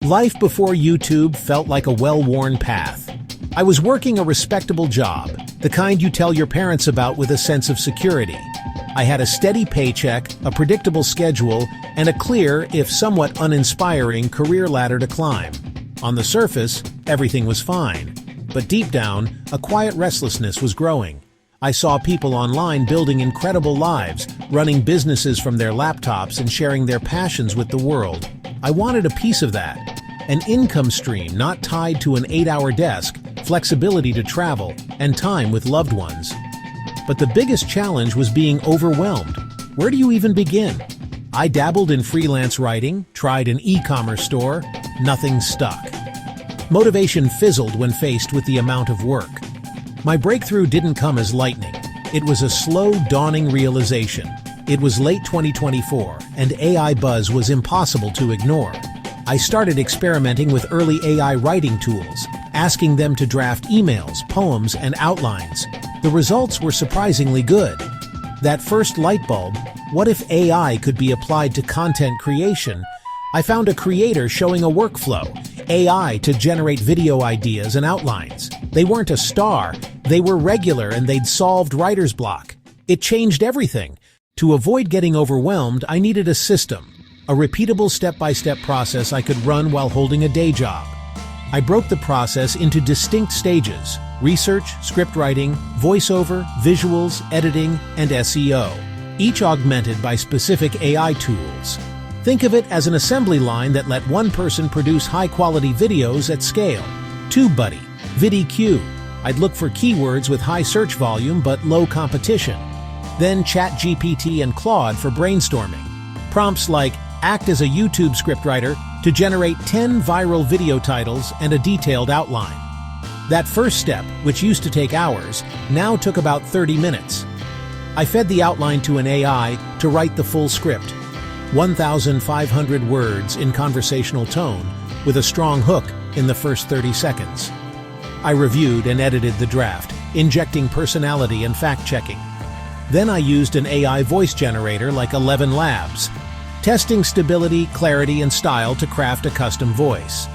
Life before YouTube felt like a well-worn path. I was working a respectable job, the kind you tell your parents about with a sense of security. I had a steady paycheck, a predictable schedule, and a clear, if somewhat uninspiring, career ladder to climb. On the surface, everything was fine. But deep down, a quiet restlessness was growing. I saw people online building incredible lives, running businesses from their laptops and sharing their passions with the world. I wanted a piece of that. An income stream not tied to an 8-hour desk, flexibility to travel, and time with loved ones. But the biggest challenge was being overwhelmed. Where do you even begin? I dabbled in freelance writing, tried an e-commerce store, nothing stuck. Motivation fizzled when faced with the amount of work. My breakthrough didn't come as lightning. It was a slow, dawning realization. It was late 2024, and AI buzz was impossible to ignore. I started experimenting with early AI writing tools, asking them to draft emails, poems, and outlines. The results were surprisingly good. That first light bulb, what if AI could be applied to content creation? I found a creator showing a workflow, AI to generate video ideas and outlines. They weren't a star, they were regular and they'd solved writer's block. It changed everything. To avoid getting overwhelmed, I needed a system. A repeatable step-by-step process I could run while holding a day job. I broke the process into distinct stages: research, script writing, voiceover, visuals, editing, and SEO, each augmented by specific AI tools. Think of it as an assembly line that let one person produce high-quality videos at scale. TubeBuddy, VidIQ. I'd look for keywords with high search volume but low competition. Then ChatGPT and Claude for brainstorming. Prompts like act as a YouTube scriptwriter to generate 10 viral video titles and a detailed outline. That first step, which used to take hours, now took about 30 minutes. I fed the outline to an AI to write the full script. 1,500 words in conversational tone, with a strong hook in the first 30 seconds. I reviewed and edited the draft, injecting personality and fact-checking. Then I used an AI voice generator like 11 Labs, testing stability, clarity, and style to craft a custom voice.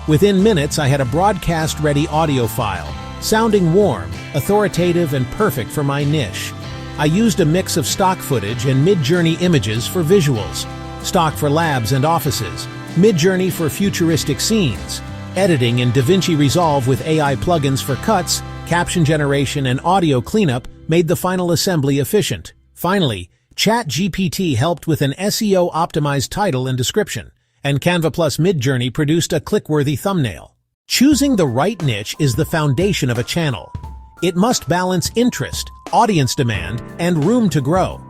Within minutes, I had a broadcast-ready audio file, sounding warm, authoritative, and perfect for my niche. I used a mix of stock footage and Mid-Journey images for visuals, stock for labs and offices, Mid-Journey for futuristic scenes, editing in DaVinci Resolve with AI plugins for cuts, caption generation, and audio cleanup made the final assembly efficient. Finally, ChatGPT helped with an SEO-optimized title and description, and Canva Plus Mid-Journey produced a click-worthy thumbnail. Choosing the right niche is the foundation of a channel. It must balance interest, audience demand, and room to grow.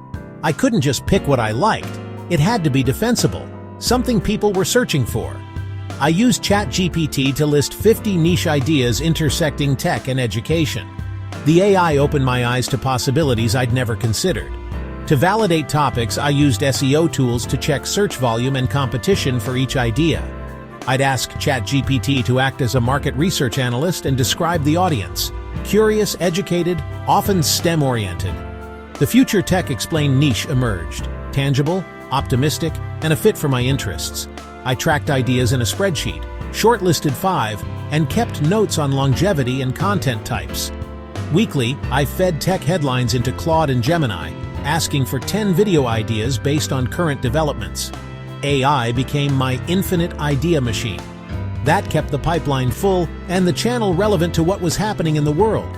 I couldn't just pick what I liked. It had to be defensible, something people were searching for. I used ChatGPT to list 50 niche ideas intersecting tech and education. The AI opened my eyes to possibilities I'd never considered. To validate topics, I used SEO tools to check search volume and competition for each idea. I'd ask ChatGPT to act as a market research analyst and describe the audience. Curious, educated, often STEM-oriented. The future tech explained niche emerged. Tangible, optimistic, and a fit for my interests. I tracked ideas in a spreadsheet, shortlisted 5, and kept notes on longevity and content types. Weekly, I fed tech headlines into Claude and Gemini, asking for 10 video ideas based on current developments. AI became my infinite idea machine. That kept the pipeline full and the channel relevant to what was happening in the world.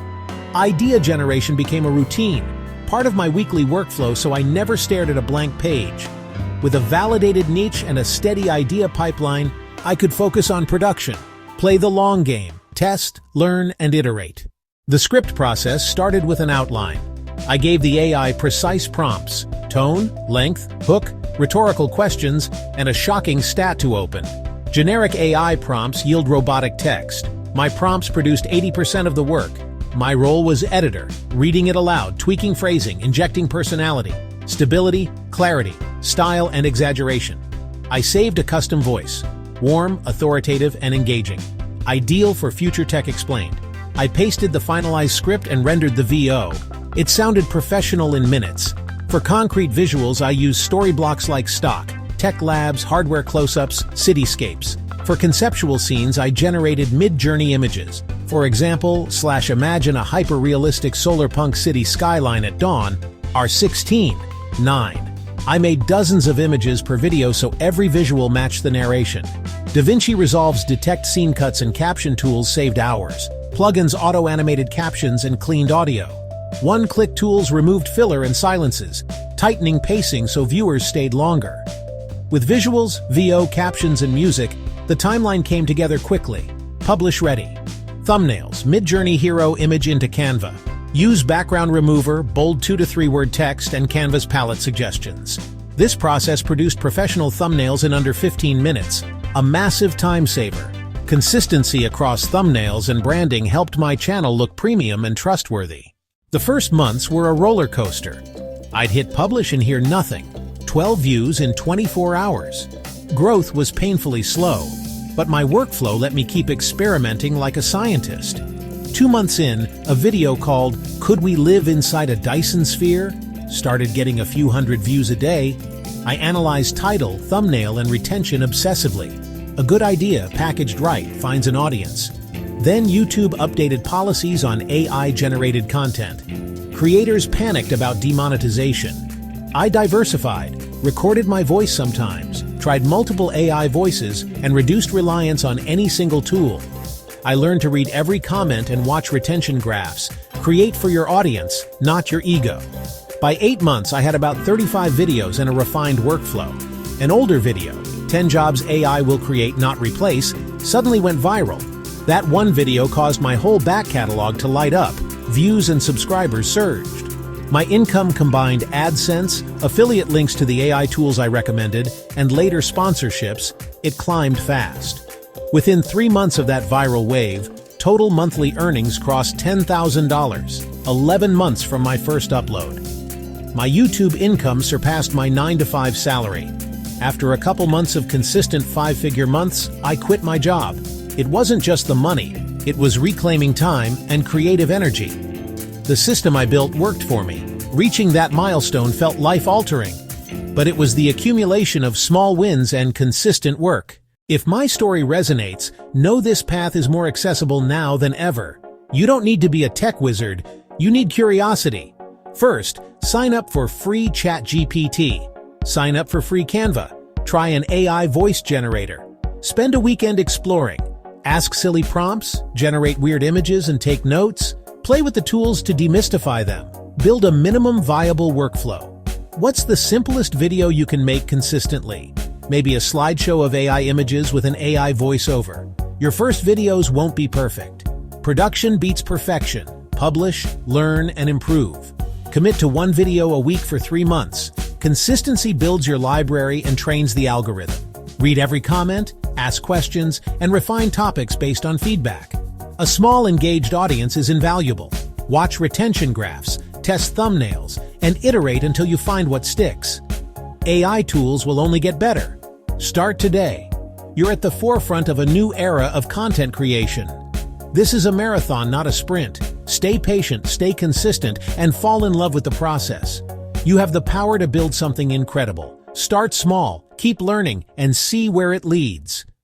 Idea generation became a routine, part of my weekly workflow, so I never stared at a blank page. With a validated niche and a steady idea pipeline, I could focus on production, play the long game, test, learn, and iterate. The script process started with an outline. I gave the AI precise prompts: tone, length, hook, rhetorical questions, and a shocking stat to open. Generic AI prompts yield robotic text. My prompts produced 80% of the work. My role was editor, reading it aloud, tweaking phrasing, injecting personality, stability, clarity, style, and exaggeration. I saved a custom voice, warm, authoritative, and engaging, ideal for Future Tech Explained. I pasted the finalized script and rendered the VO. It sounded professional in minutes. For concrete visuals, I used story blocks like stock, tech labs, hardware close-ups, cityscapes. For conceptual scenes, I generated mid-journey images. For example, imagine a hyper-realistic solar-punk city skyline at dawn, R16, 9. I made dozens of images per video so every visual matched the narration. DaVinci Resolve's detect scene cuts and caption tools saved hours. Plugins auto-animated captions and cleaned audio. One-click tools removed filler and silences, tightening pacing so viewers stayed longer. With visuals, VO, captions, and music, the timeline came together quickly. Publish ready. Thumbnails, mid-journey hero image into Canva. Use background remover, bold 2 to 3 word text, and Canva's palette suggestions. This process produced professional thumbnails in under 15 minutes, a massive time saver. Consistency across thumbnails and branding helped my channel look premium and trustworthy. The first months were a roller coaster. I'd hit publish and hear nothing. 12 views in 24 hours. Growth was painfully slow, but my workflow let me keep experimenting like a scientist. 2 months in, a video called "Could We Live Inside a Dyson Sphere?" started getting a few hundred views a day. I analyzed title, thumbnail, and retention obsessively. A good idea, packaged right, finds an audience. Then YouTube updated policies on AI-generated content. Creators panicked about demonetization. I diversified, recorded my voice sometimes, tried multiple AI voices, and reduced reliance on any single tool. I learned to read every comment and watch retention graphs. Create for your audience, not your ego. By 8 months, I had about 35 videos and a refined workflow. An older video, 10 jobs AI will create, not replace, suddenly went viral. That one video caused my whole back catalog to light up. Views and subscribers surged. My income combined AdSense, affiliate links to the AI tools I recommended, and later sponsorships. It climbed fast. Within 3 months of that viral wave, total monthly earnings crossed $10,000, 11 months from my first upload. My YouTube income surpassed my 9-to-5 salary. After a couple months of consistent 5-figure months, I quit my job. It wasn't just the money, it was reclaiming time and creative energy. The system I built worked for me. Reaching that milestone felt life-altering. But it was the accumulation of small wins and consistent work. If my story resonates, know this path is more accessible now than ever. You don't need to be a tech wizard, you need curiosity. First, sign up for free ChatGPT. Sign up for free Canva. Try an AI voice generator. Spend a weekend exploring. Ask silly prompts, generate weird images and take notes. Play with the tools to demystify them. Build a minimum viable workflow. What's the simplest video you can make consistently? Maybe a slideshow of AI images with an AI voiceover. Your first videos won't be perfect. Production beats perfection. Publish, learn, and improve. Commit to 1 video a week for 3 months. Consistency builds your library and trains the algorithm. Read every comment, ask questions, and refine topics based on feedback. A small engaged audience is invaluable. Watch retention graphs, test thumbnails, and iterate until you find what sticks. AI tools will only get better. Start today. You're at the forefront of a new era of content creation. This is a marathon, not a sprint. Stay patient, stay consistent, and fall in love with the process. You have the power to build something incredible. Start small, keep learning, and see where it leads.